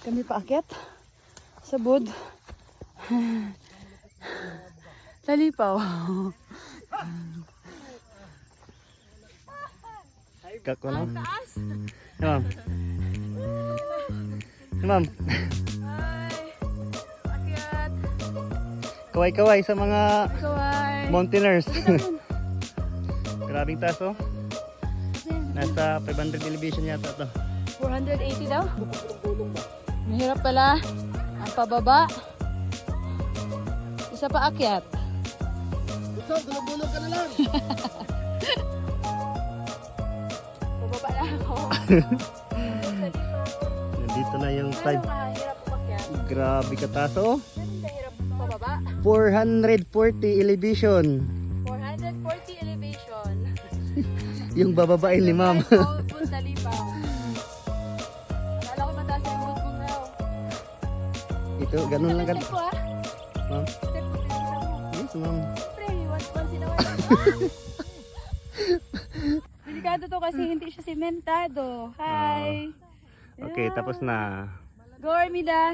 Kami paakyat sa bud. Talipaw. Kako na. Ma'am. Ma'am. Akyat. Kaway-kaway sa mga Kaway. mountaineers. Grabing taas oh. Nasa 500 elevation yata to. 480 daw. Mahirap pala. Ang pababa. Isa pa akyat. Gusto, gulog-gulog ka na lang. Pababa na ako. Nandito na yung Pero time. mahirap umakyat. Grabe ka taas oh. Mahirap pababa. 440 elevation. 440 elevation. Yung bababain ni ma'am. Full Talipaw. Akala ko mataas yung mood kong raw. Ito, ganun lang Step ka. ko ah. Ma'am? Step ko, tinignan mo. Yes, ma'am. Siyempre, once sinawan. Delikado to kasi hindi siya sementado. Hi! Okay, tapos na. Go Armida!